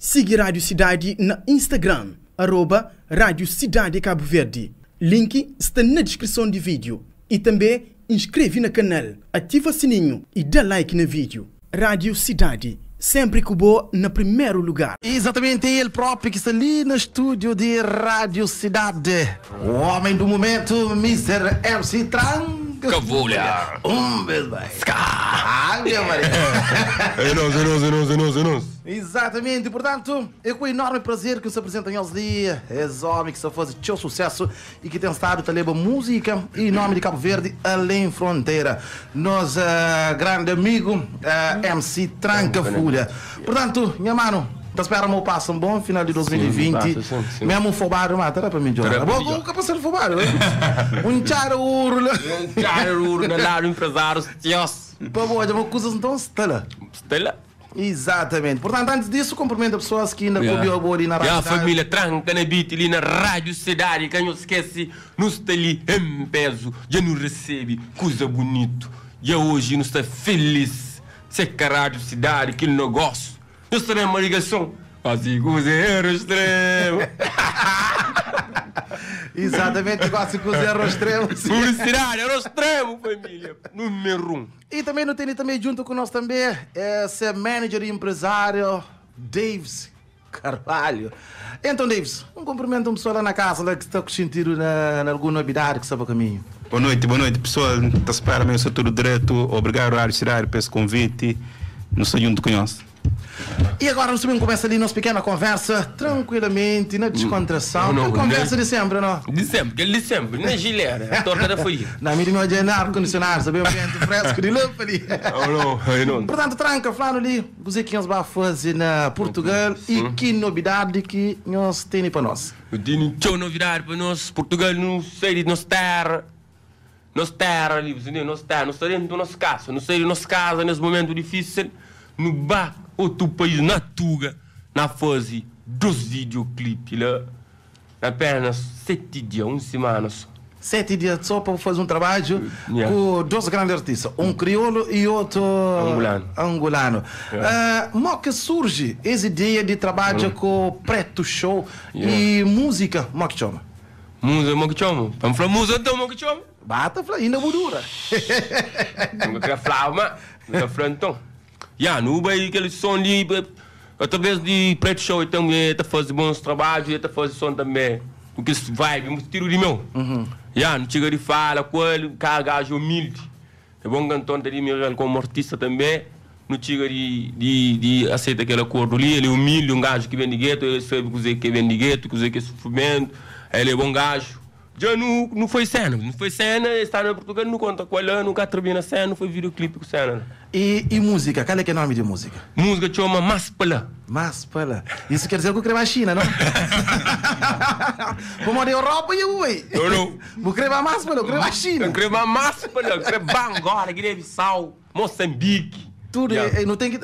Siga Rádio Cidade na Instagram, @Rádio Cidade Cabo Verde. Link está na descrição do vídeo. E também inscreve no canal, ativa o sininho e dá like no vídeo. Rádio Cidade, sempre que boa no primeiro lugar. Exatamente, ele próprio que está ali no estúdio de Rádio Cidade. O homem do momento, Mr. MC Tranca. Cavulha. Beijo, bem. Meu marido. É nós. Exatamente, portanto, é com enorme prazer que se apresenta em dia. Esse homem que só faz seu sucesso e que tem estado a levar música em nome de Cabo Verde além fronteira. Nosso grande amigo MC Tranca Folha. Portanto, minha mano, espero que passe um bom final de 2020. Sim. Mesmo o fobado, mas terá para mim jogar. Bom, que passar fobado, um charo urla. Um charo urla lá do empresário, tios. Para boa, já vou coisas então Stella. Exatamente. Portanto, antes disso, cumprimento as pessoas que ainda comiam ali na rádio. A família Tranca na beat ali na Rádio Cidade, que não esquece, nos está ali em peso, já não recebe coisa bonito. E hoje nos está feliz. Se que a Rádio Cidade, aquele negócio. Nós teremos uma ligação. Assim, cozinheiro extremo. Exatamente, igual se cozinheiro extremo. Publicidade, era extremo, família. Número 1. E também não tem também junto com nós também esse manager e empresário Davis Carvalho. Então, Davis, um cumprimento a uma pessoa lá na casa lá que está sentindo na alguma novidade que está para o caminho. Boa noite, pessoal. Está esperando meu tudo direto. Obrigado, Rádio Cidade, por esse convite. Não sou junto com nós. E agora nós também começa ali nossa pequena conversa, tranquilamente, na descontração. Conversa de sempre, não? De sempre, na gilera, a torta da folha. Na minha de ar-condicionado, sabe? Um ambiente fresco de lampa ali. Não. Portanto, Tranca, falando ali, você que nós vamos fazer na Portugal e que novidade que nós temos para nós? Eu tenho novidade para nós, Portugal, não sei de nossa terra. Nossa terra ali, nossa terra, nós estaremos no nosso casa, não sei de nossa casa nesse momento difícil, no bar. Outro país na Tuga, na fase dos videoclipes lá, apenas 7 dias, 1 semana só. 7 dias só para fazer um trabalho com dois grandes artistas, um crioulo e outro angolano. Como que surge essa ideia de trabalho com Preto Show e música? Como que chama? Música, que chama? Vamos falar música então, que chama? Bata, ainda mudura. Não quer falar, mas não quer falar então. No bairro aquele som ali, através de Preto Show também, está fazendo bons trabalhos, está fazendo som também. Porque se vai, um tiro de meu. Não chega de fala com ele, gajo humilde. É bom cantor de Miguel como artista também. Não chega de aceitar aquele acordo ali, ele é humilde, um gajo que vem de gueto, ele sabe que vem de gueto, que é sofrimento, ele é bom gajo. Já não foi cena, está na Portugal, não conta com ele, nunca termina a cena, não foi videoclipe com cena. E música, qual é que é o nome de música? Música chama Maspala. Maspala. Isso quer dizer que eu quero a China, não? Como de Europa e eu, ué. Não. Eu quero a Maspala, eu quero a China. Eu quero a Maspala, eu quero Bangora, Guiné-Bissau, Moçambique. Tudo, não tem que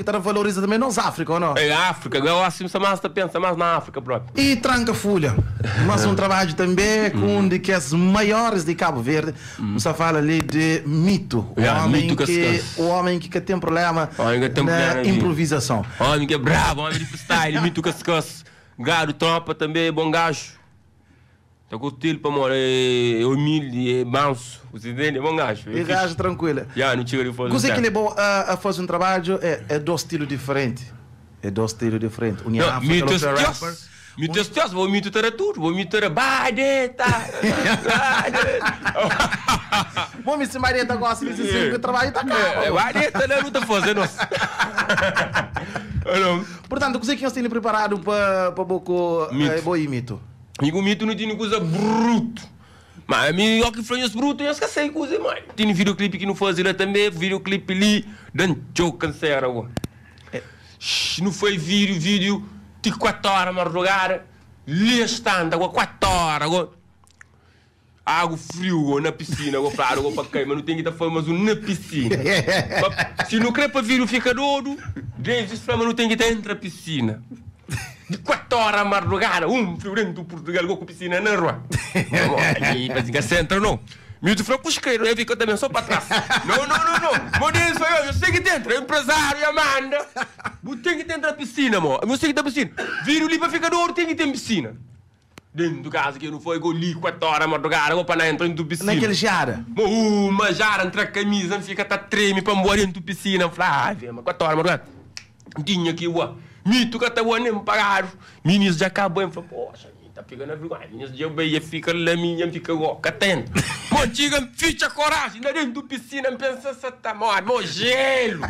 estar a valorizar também nos África, ou não? É África, eu acho que você pensa mais na África, próprio. E Tranca Folha, mas um trabalho também com um dos maiores de Cabo Verde. Você fala ali de Mito, o homem que tem problema na improvisação. O homem que é bravo, o homem de freestyle, Mito Cascas, gado, tropa também, bom gajo. Está com o estilo para morar, é humilde, é manso, você entende? É bom gajo. É gajo tranquilo. Não chega de fazer. Você que levou a fazer um trabalho, é dois estilos diferentes. O Mito é vou Mito era tudo, vou Mito era badeta. Bom, Mr. Marieta gosta de dizer que o trabalho está cá. É badeta, não está fazendo. Portanto, o que nós temos preparado para o Mito? E o Mito não tinha coisa bruto. Mas a mim, o que foi esse bruto, eu esqueci coisa, mãe. Tinha videoclipe que não fazia lá também, videoclipe ali, dando choque cancer agora. Não foi vídeo, de 4 horas, mas jogar, ali estando, agora 4 horas, agora. Água frio na piscina, agora para cair, mas não tem que estar fazendo na piscina. Se não quer para vídeo fica doido, James mas não tem que estar dentro da piscina. De 4 horas a madrugada, frio dentro do Portugal com a piscina na rua. Aí, parece que entra não. Mito foi pro esquerdo, eu fico também só para trás. Não. Mas isso eu sei que dentro, empresário, Amanda. Você tem que ter na piscina, amor. Eu sei que tem piscina. Vira o liquidificador, tem que ter piscina. Dentro do caso que não foi ali 4 horas madrugada, vou para dentro da piscina. Naquele jara? Uma jara, entra a camisa, não fica, tá treme para morar dentro da piscina. Flávia, 4 horas madrugada. Tinha aqui, mito que até o nem pagaram. Ministro já acabou, eu falei, poxa, tá pegando a vergonha. Ministro já veio, fica lá, minha, fica catendo. Montiga, ficha coragem, ainda dentro da piscina, pensa, você tá morto, gelo.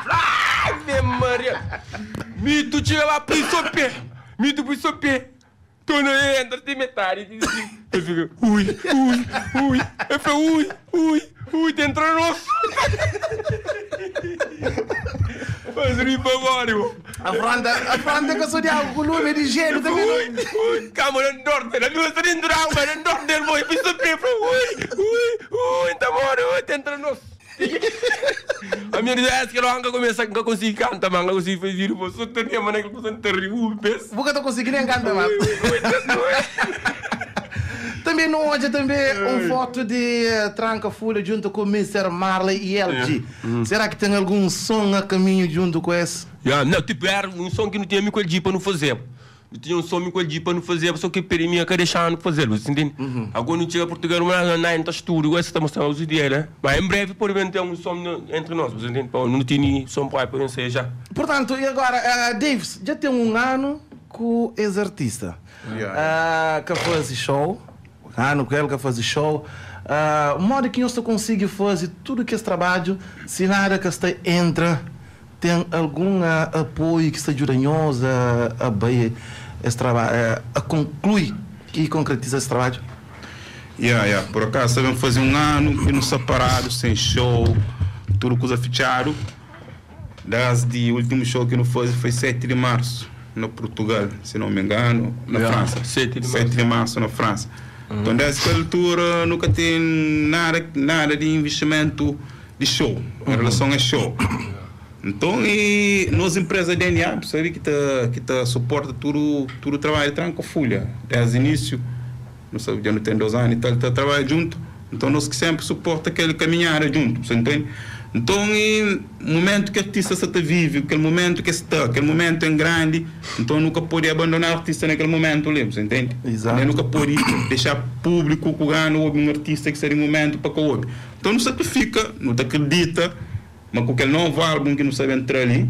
Flávia, Maria. Mito, tira lá, põe o pé. Mito, põe o pé. Tu não entra, tem metade. Eu fico, ui. Eu falei, ui, dentro do nosso. Mas ri para agora, irmão. A fronda que eu sou de água com lume de gelo também. Ui, calma, não dorme. A luz está dentro da água, não dorme dele, irmão. Eu fiz o pé, ui, tá morto, dentro do nosso. A minha ideia é que eu nunca comecei a conseguir cantar, mas não consigo fazer o posso ter mas não consigo ter o peso. Vou que eu tô conseguindo cantar, mas também não hoje também foto de Tranca Folha junto com o Mr. Marley e LG. Será que tem algum som a caminho junto com esse? Não, tipo, era um som que não tinha com LG para não fazer. Não tinha um som com LG para não fazer, só que para mim que deixar fazer, você entende? Agora não chega a Portugal, mas não está estúdio, esse está mostrando os ideias, né? Mas em breve, por exemplo, tem um som entre nós, você entende? Não tinha som para vencer já. Portanto, e agora, Davis, já tem um ano com esse artista. Que faz show. Ano com ele que faz show. O modo que você consegue fazer tudo que esse trabalho, se nada que você entra, tem algum apoio que está ajudanhoso a bem esse trabalho, a concluir e concretizar esse trabalho? Por acaso sabemos fazer um ano que não separado, sem show, tudo coisa fechado. Desde o último show que não foi 7 de março, no Portugal, se não me engano, na França. 7 de março na França. Então, dessa altura, nunca tem nada de investimento de show, em relação a show. Então, e nós, empresa DNA, sabe que tá suporta tudo o trabalho de Tranca Folha. Desde o início, não sabe, já não tem 2 anos e tal, tá trabalhando junto. Então, nós que sempre suporta aquele caminhar junto, você entende? Então, o momento que o artista está vive, aquele momento que está, aquele momento é grande, então nunca pode abandonar o artista naquele momento ali, você entende? Exato. Eu nunca pode deixar público que ganha um artista que seria um momento para que ouve. Então, não sacrifica, não acredita, mas com aquele novo álbum que não sabe entrar ali,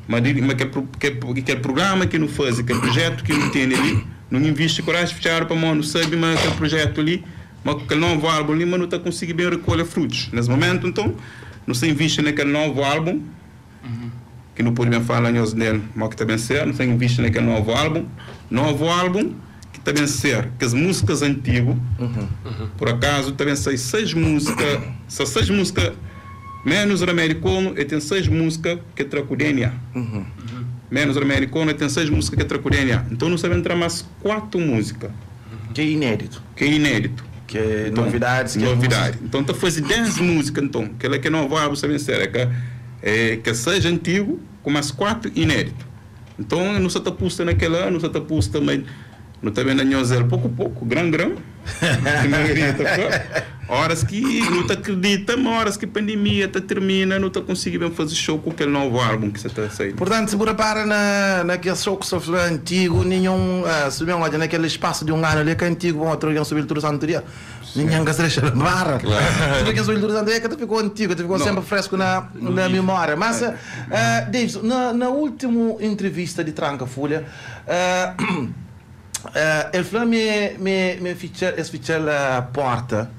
mas aquele programa que não faz, aquele projeto que não tem ali, não investe coragem de fechar para mão, não sabe, mas aquele projeto ali, mas com aquele novo álbum ali, mas não está conseguindo bem recolher frutos. Nesse momento, então, não se investe naquele novo álbum, que não pode bem falar dele, mas que está bem ser, não se investe naquele novo álbum que está bem ser, que as músicas antigas, por acaso, também sai 6 músicas, são 6 músicas menos o americano, e tem 6 músicas que é tracudênia. Menos o americano, e tem 6 músicas que é tracudênia. Então não sabe entrar mais 4 músicas. Que é inédito. Que é então, novidades. Novidade. Então está fazendo 10 músicas, então. Aquela que não vai, você sabe, que 6 antigo, com mais 4 inédito. Então não se está posto naquela, não se está posto também. Não está vendo a Nhozel pouco, grão. Horas que não está acredita, mas horas que a pandemia termina, não está conseguindo fazer show com aquele novo álbum que você está saindo. Portanto, se você para naquele show que sofreu antigo, nenhum, se bem olha, naquele espaço de um ano ali que é antigo, vão outro dia subir tudo santuário. Ninguém quer se deixar barra. Tudo que subir tudo santuário que ficou antigo, ficou sempre fresco na memória. Mas, Davis, na última entrevista de Tranca Folha, ele falou me fichar a porta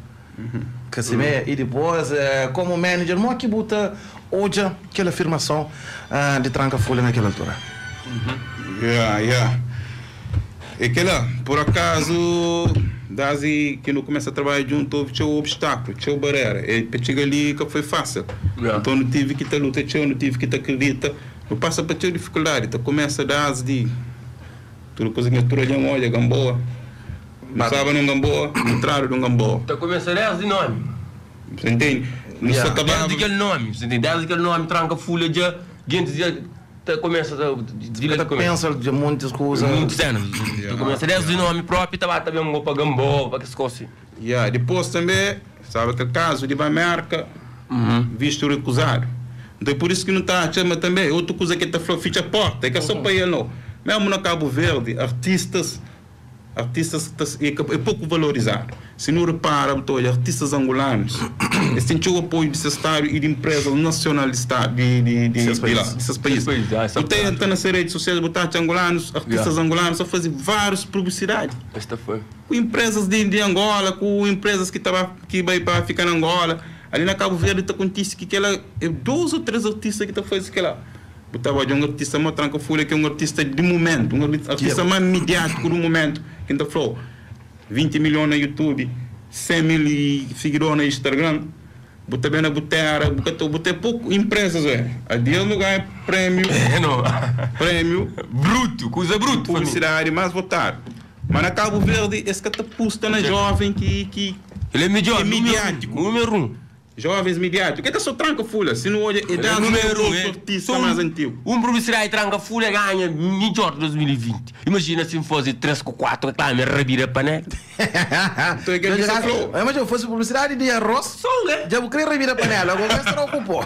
que se vê e depois como manager não que bota hoje aquela afirmação de Tranca Folha naquela altura. E que lá, por acaso desde que não começa a trabalhar junto houve um obstáculo, tinha barreira e para chegar ali que foi fácil. Então não tive que ter luta, não tive que ter acredita, não passa para ter dificuldade, então começa desde tudo coisa que tu olha olha Gamboa, não sabe num Gamboa, contrário de um Gamboa. Então começa desde nome. Você entende? Desde aquele nome, você entende? Desde aquele nome Tranca Folha já gente já começa a pensa de muitas coisas. Muitos anos. Tu começa desde o nome próprio, tá também um para Gambó, para que se cosse. Depois também, sabe que caso de Bamerca, visto recusado. Então é por isso que não está a chama também. Outra coisa que está falando, ficha porta, é que é só para ele não. Mesmo no Cabo Verde, artistas é pouco valorizado. Se não repara, artistas angolanos, eles têm o apoio de Estado e de empresas nacionais desses países. Você entra nas redes sociais, botar angolanos, artistas angolanos, só fazem várias publicidades. Esta foi. Com empresas de Angola, com empresas que vai para ficar na Angola. Ali na Cabo Verde está acontece que ela é 2 ou 3 artistas que estão fazendo aquilo lá. Botava de um artista mais tranca-folha, que é um artista de momento, um artista mais mediático do momento, que ainda falou 20 milhões no YouTube, 100 mil seguidores no Instagram, botei bem na botera, botei pouco empresas, a dia lugar é prêmio, prêmio, bruto, coisa bruta, publicidade, mais votar. Mas na Cabo Verde, esse que está posto na jovem que ele é mediático. Número 1. Jovens midiáticos, que está só tranca-folha, se não olha, é da número artista mais antigo. Publicidade tranca-folha ganha melhor de 2020. Imagina se fosse 3 ou 4 reclame rebira panela. Então é que ele falou. Mas eu fosse publicidade de arroz, já vou querer rebira panela, agora você não ocupou.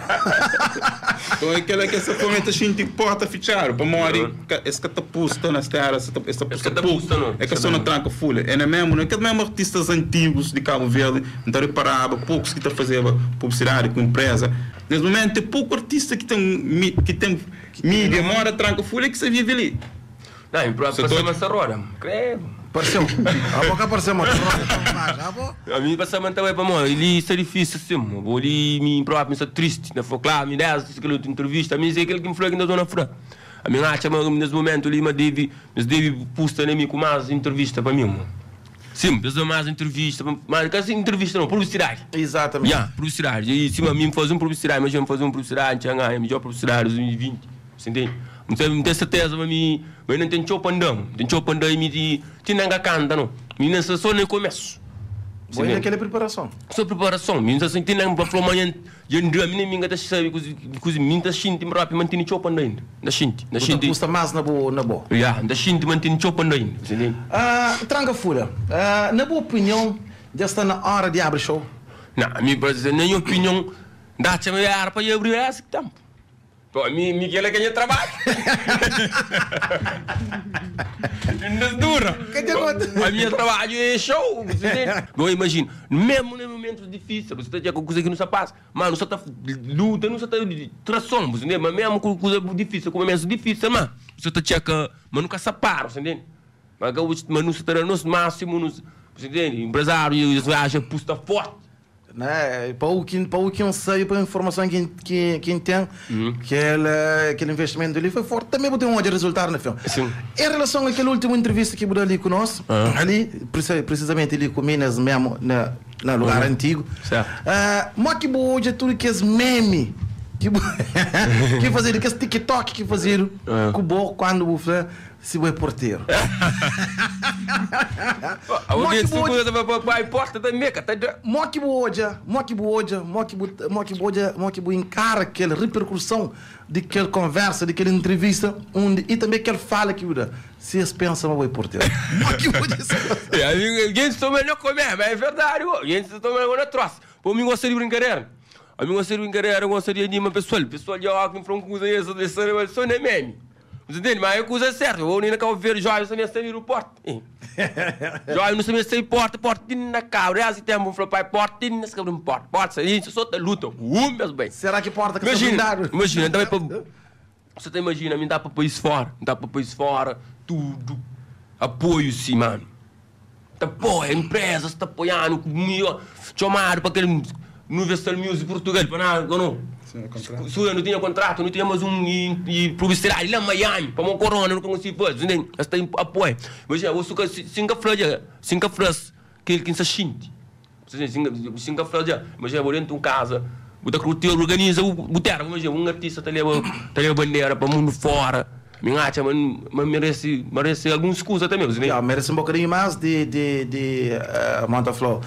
Então é aquela que essa comenta xinti porta fichar, para morrer, esse que está posto nas terras, essa posto, é que só não tranca-folha. É mesmo, não é que mesmo artistas antigos de Cabo Verde, não reparava, poucos que estão fazendo publicidade com empresa. Nesse momento tem pouco artista que tem mídia, mora tranca-folha que se vive ali. Não, em próprio passamos essa roda. Creio. Pareceu. A boca pareceu uma a mim passamos também para mim. Ele é difícil assim. Vou ali, me próprio, me triste. Não foi claro, me dá aquela entrevista. A mim é aquele que me falou que na zona franca. A minha acha, nesse momento, ali, me deve postar nem com mais entrevista para mim. Sim, precisa mais entrevista, mas que entrevista não, publicidade. Exatamente. Publicidade. E sim, a mim fazer publicidade, imagina fazer publicidade, a melhor publicidade de 2020. Você entende? Não tenho certeza, mas não tem chopandão. Tem chopandão e me tinha que canta, não. Não sei só nem começo. Boa naquela preparação. Só preparação. Não sei se tem que falar amanhã, já não me ninguém está sabe que minha tá xinte rápido, mantém chopandão ainda. Da xinte. Custa mais na boa. Da xinte mantém chopandão ainda. Você entende? Tranca-folha, na boa opinião, já está na hora de abrir show? Não, a minha opinião, dá-te a para abrir esse tempo. Pô, Miguel é quem é trabalho. Não é dura. A minha trabalho é show. Bom, imagina, mesmo nos momentos difíceis, você está com coisa que não se passa, mas você está luta, não está tração, mas mesmo com coisa difícil, com momentos difíceis, mas você está checa, mas nunca se para, você entende? Mas não se está no máximo, você entende? Empresário, você acha pusta forte. Né? Para o que eu sei, para a informação que tem, aquele investimento ali foi forte. Também tem um resultado no filme. Sim. Em relação àquela última entrevista que você ali conosco, ali, precisamente ali com Minas mesmo, no lugar antigo, mas que hoje tudo que é meme, que fazer, que é TikTok, que fazer, que bom quando você se vai porteiro. Moquibo encara aquela repercussão de aquela conversa, de aquela entrevista, e também aquela fala que se eles pensam, vai porteiro. Moquibo disse. Gente, estou melhor comer, mas é verdade. Gente, estou melhor na troça. Por mim, gostaria de brincadeira. A mim gostaria de brincadeira, gostaria de uma pessoa. Pessoal, já que me coisa isso, só nem meme. Você entende? Mas é coisa certa. Eu vou nem na Cabo Verde, já, eu sabia sair do porto. Já, eu não sabia sair porta, na cabra. Assim, tem um pai, porta, nessa cabra, porta, sair, só tá luta. Mesmo bem. Será que porta que imagina, também para... Você tá imagina, me dá para país fora, tudo. Apoio, sim, mano. Tá apoia, empresas, tá apoiando comigo. Chamado para aquele Universal Music Portugal, para nada, não. Se eu não tinha contrato, não tinha mais e publicidade lá em Miami, para uma corona, não consegui fazer, entende? Esta apoio. Mas já, você cinco frases que ele se sente. Cinco frases já, mas já vou dentro de uma casa, você organiza o boteiro, mas já, um artista está a bandeira para o mundo fora. Me acha, mas merece alguma excusa também. Merece um bocadinho mais de Montaflow.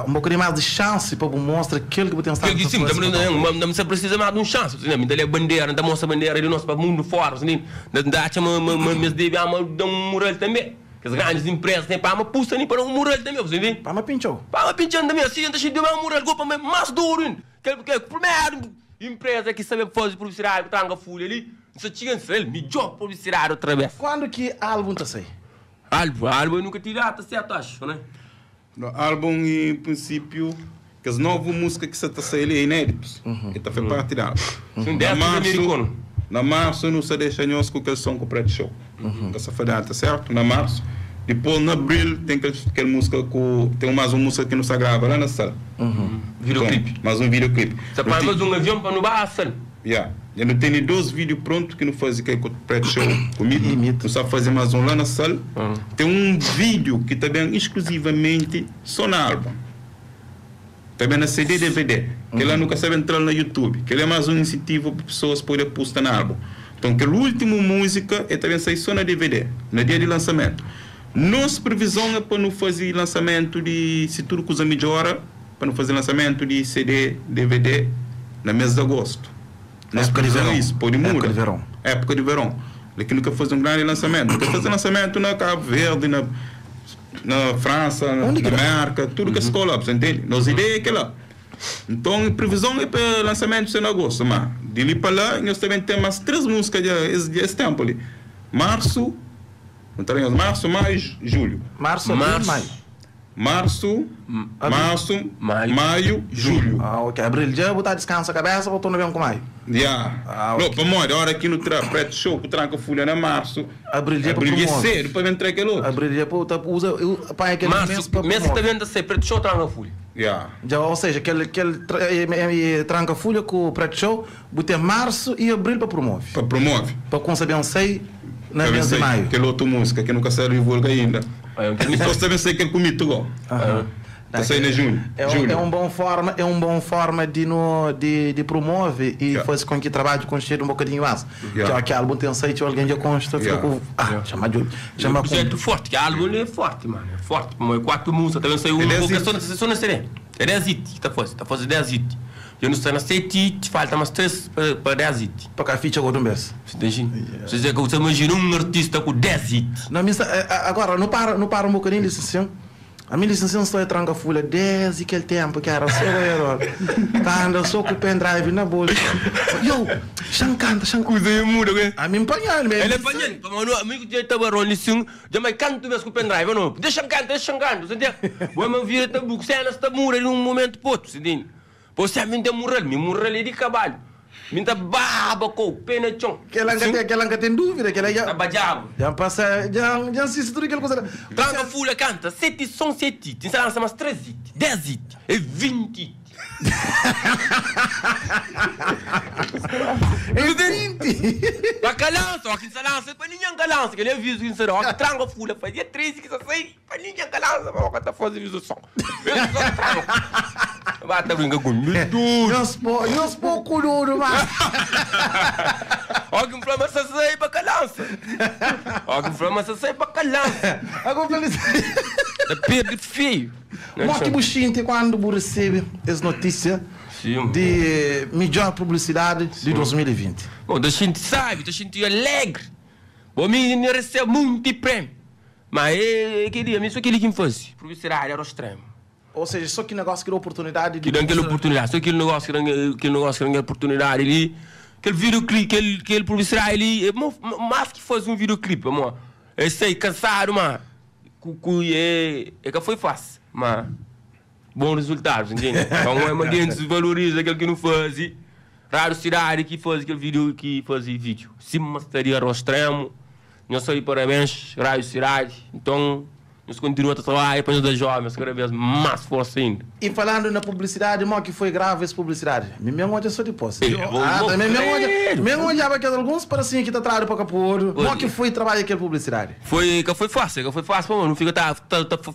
um bocadinho mais de chance para mostrar aquilo que você tem que sim, não se precisa mais de um chance, me dá bandeira, não mostra bandeira de nós para o mundo fora, não dá mas deve dar um mural também. Que as grandes empresas têm para uma puxa nem para um mural também, você vê? Para uma pinchou. Para uma pinchando também, assim, a gente deu um mural para mais duro. Que a primeira empresa que sabe fazer publicidade, tranga folha ali, só tinha ele, melhor publicidade outra vez. Quando que álbum tá sai? Álbum eu nunca tirei, tá certo, acho, né? No álbum, em princípio, que as novas músicas que você está saindo é inéditos. E está fazendo parte da álbum. Na março, não se deixa nós com aquele som com o Preto Show. Essa foi data, certo? Na março. Depois, na abril, tem aquela música com... Tem mais uma música que não se grava lá na sala. Videoclipe. Mais um videoclipe. Você põe mais um avião para não baixar. Eu não tenho 2 vídeos prontos que não fazem com o Preto Show comigo. Não só fazer mais um lá na sala. Tem um vídeo que também exclusivamente só na álbum. Também na CD e DVD. Que lá nunca sabe entrar no YouTube. Que é mais um incentivo para pessoas poderem postar na álbum. Então, que a última música é também sair só na DVD, no dia de lançamento. Nossa previsão é para não fazer lançamento de, se tudo coisa melhora, para não fazer lançamento de CD, DVD, na mês de agosto. Nossa previsão é isso, pode mudar. Época de verão. Época de verão. Daqui nunca fazer um grande lançamento. Nunca fazer lançamento na Cabo Verde, na França, na América, tudo que é escola, você entende? Nossa ideia é que lá. Então, a previsão é para lançamento em agosto, mas de ali para lá, nós também temos 3 músicas desse tempo ali. Março, maio, julho. Março, maio. Março, maio, julho. Ok. Abril já botar descanso a cabeça, voltou no com maio. Não, para morrer, a hora aqui no Preto Show, que tranca folha na março. Abril já cedo, para entrar aquele outro. Abril já usa, apanha aquele mês para promover. Mês que também ser Preto Show tranca folha. Já, ou seja, aquele tranca folha com o Preto Show, botar março e abril para promover. Para promover. Para conceber um sei na mês de maio. Aquela outra música que nunca saiu divulga ainda. Então também sei que é comigo igual. Está saindo em junho. É um bom forma de promover e fazer com que o trabalho construa um bocadinho mais. Que álbum tem site, alguém já consta, fica com... chama de... É um projeto forte, que álbum é forte, mano. É forte. 4 músicas, também saiu uma questão de CD. É 10 hits que está fazendo 10 hits. Eu não sei na 7 hits, falta mais 3 para 10 hits. Para cá ficha agora um mês. Você diz que você imagina um artista com 10 hits. Agora, não para um bocadinho, licencião. A minha licenciação está a tranca folha desde aquele tempo que era só eu. Tá andando só com o pendrive na bolsa. Canta. Coisa é muda, ok? A mim empanhar, mesmo. Ele é empanhar. Como amigo de Tabarão, lição, já mais canto mesmo com o pendrive, não? Deixa cantar, você entende? Vou me vir a buco, cena está mura em um momento pouco, você entende? Você me deu me mural de cavalo. Me dá baba com pena chão. Aquela tem dúvida, aquela já... Abajabo. Já passa, já assiste tudo aquilo que você... Tranca folha, canta, 7 são 7 hits. Você lança mais 3 hits, 10 hits e 20 hits. É 20! Para calança, ó, que se lança, para ninguém calança, que ele avisa que se lança, tranca folha, fazia 13 que se sai, para ninguém calança, para o que está fazendo visualização. Vai estar brincando comigo. Não se pôr coloro, mas... Ó, que inflamação sai para calança. Ó, que inflamação sai para calança. Agora, é perda feio. Mas que buchinho quando você recebe essa notícia de melhor publicidade de 2020? Bom, a gente sabe, a gente é alegre. Bom, me recebe muito prêmio. Mas que dia, isso é aquele que me faz. Publicidade era o extremo. Ou seja, só que negócio que dá oportunidade de... Que dá aquela oportunidade, só aquele negócio que dá oportunidade ali. Aquele videoclipe, aquele publicidade ali. Mais que faz um videoclipe, amor. Eu sei, cansado, mas... É que foi fácil, mas... Bom resultado, entende? Então, a gente se valoriza aquele que não faz. Raro cidade que faz aquele vídeo, que faz vídeo. Se estaria ao extremo. Não sei, parabéns, Rádio Cidade. Então... Nós continuamos a trabalhar para os jovens, cada vez mais força ainda. E falando na publicidade, como que foi grave essa publicidade? Mesmo onde é só de posse. Mesmo onde há alguns para assim que está atrás para Caporo. Como que foi trabalhar aquela publicidade? Foi fácil, não fica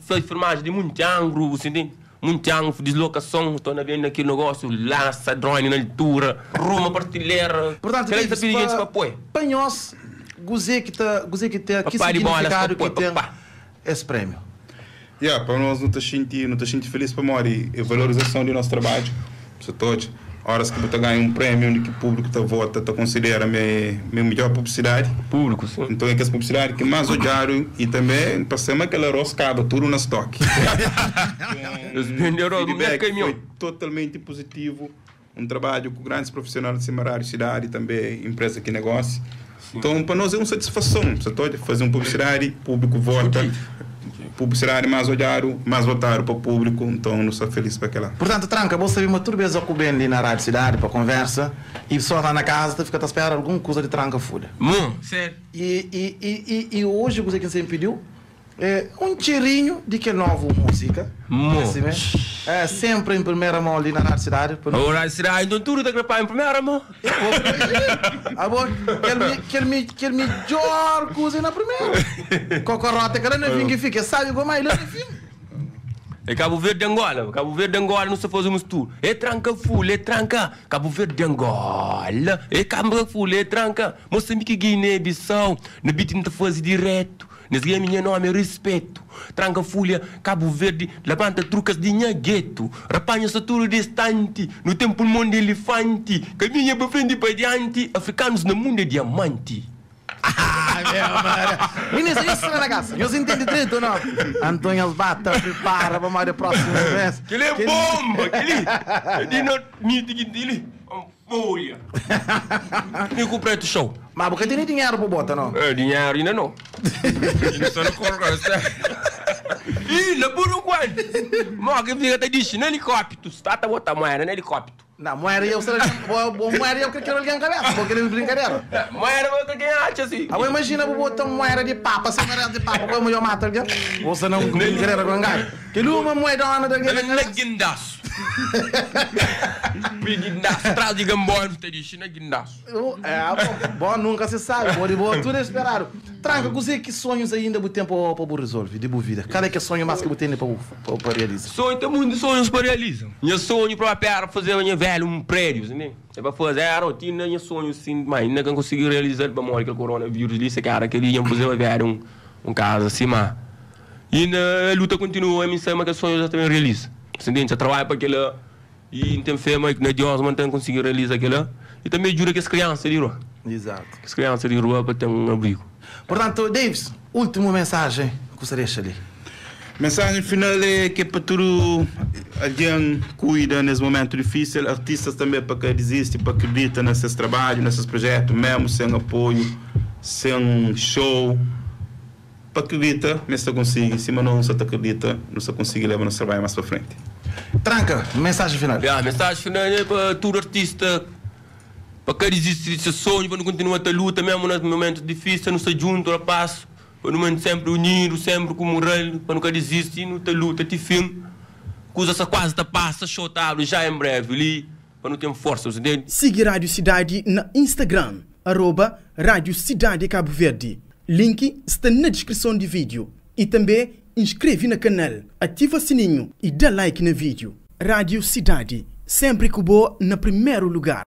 foi filmagem de muito ângulo, você entende? Muito ângulo, deslocação, estou vendo aquele negócio, lança drone na altura, rumo partilheira. Portanto, que gente para apoio. Panhos, gozei que tem, que significado que tem esse prêmio? Para nós não está sentindo feliz para morrer a valorização do nosso trabalho. Se todos, horas que você ganha um prêmio onde que o público está vota, está considera a minha melhor publicidade. Público, sim. Então é que essa publicidade que mais odiaram e também passamos aquela roscada, tudo na estoque. Os vendedores do meu caminhão. Foi totalmente positivo. Um trabalho com grandes profissionais de Semarário, cidade e também empresa que negocia. Então, para nós é uma satisfação. Você pode fazer uma publicidade, público vota. Publicidade mais olhado, mais votaram para o público, então não sou feliz para aquela. Portanto, Tranca, você viu uma turbeza com o Ben ali na rádio cidade para conversa e só está na casa, tu fica a esperar alguma coisa de Tranca fura. Sério. E hoje, você que você me pediu, um cheirinho de que nova música. Sempre em primeira mão ali na rádio cidade. Na rádio cidade, então tudo está gravado em primeira mão. Que melhor coisa na primeira. Cocorota, que não vinha que fica, sabe como é ele enfim. É Cabo Verde de Angola. Cabo Verde de Angola não se fazemos tudo. É tranca full, é tranca. Cabo Verde de Angola. É Cabo full, é tranca. Moçambique, Guiné, Bissau. Não bicho não te faz direto. Nesse é minha nome, respeito. Tranca folha, Cabo Verde, levanta trucas de nhagueto. Rapanha-se tudo distante, no tempo do mundo elefante. Caminha para frente e para diante, africanos no mundo é diamante. Meu mano. Meninas, isso na casa. Eu entendi direito ou não? Antônio Bata, prepara para mais a próxima vez. Que ele é bomba, ele não me diga dele. Folha. E com o preto show. Mas porque tem dinheiro para botar, não? Dinheiro ainda não. Ainda só não corre. Ih, não por um quanto. Mas que fica até disso, no helicóptero. Está a botar moeda no helicóptero. Não, moeda eu que quero alguém cabeça, porque ele brincadeira. Moeda eu que acha assim. Agora imagina para botar moeda de papa, sem moeda de papa, como eu mato alguém. Você não brincadeira com alguém. Que uma moeda na daquele. Ele é guindaço. Guindaço, traz de gambó, não te diz, não é guindaço. Bom, nunca se sabe, tudo é esperado. Tranca, que sonhos ainda você tem para resolver de boa vida? Cada que sonho mais que você tem para realizar? Sonho, tem muitos sonhos para realizar. Meu sonho para fazer a minha velha um prédio, né? É para fazer a rotina, meu sonho assim, mas ainda não consegui realizar para morrer com o coronavírus ali, se cara queria fazer uma velha um caso assim, mas e a luta continua, a missão, mas que sonho já também realiza. Você entende? Eu trabalho para aquela e não tem fé, mas que não é Deus, mas não conseguir realizar aquela. E também jura que as crianças de rua. Exato. As crianças de rua para ter um abrigo. Portanto, Davis, última mensagem que você deixa ali. Mensagem final é que para tudo alguém cuida nesse momento difícil, artistas também para que desistem, para que acreditam nesses trabalhos, nesses projetos, mesmo sem apoio, sem show. Para que acredita, não se consegue, se não se acredita, não se consegue levar nosso trabalho mais para frente. Tranca, mensagem final. A mensagem final é para todo artista, para que desistir desse sonho, para não continuar a luta, mesmo nos momentos difíceis, não se junta ao passo. Para não sempre unido, sempre com moral, para nunca desistir, não ter luta, ter filme. Coisa quase te passa, shotado já em breve ali, para não ter força, você entende? Siga Rádio Cidade na Instagram, @Rádio Cidade Cabo Verde. Link está na descrição do vídeo. E também inscreve no canal, ativa o sininho e dá like no vídeo. Rádio Cidade, sempre que boa no primeiro lugar.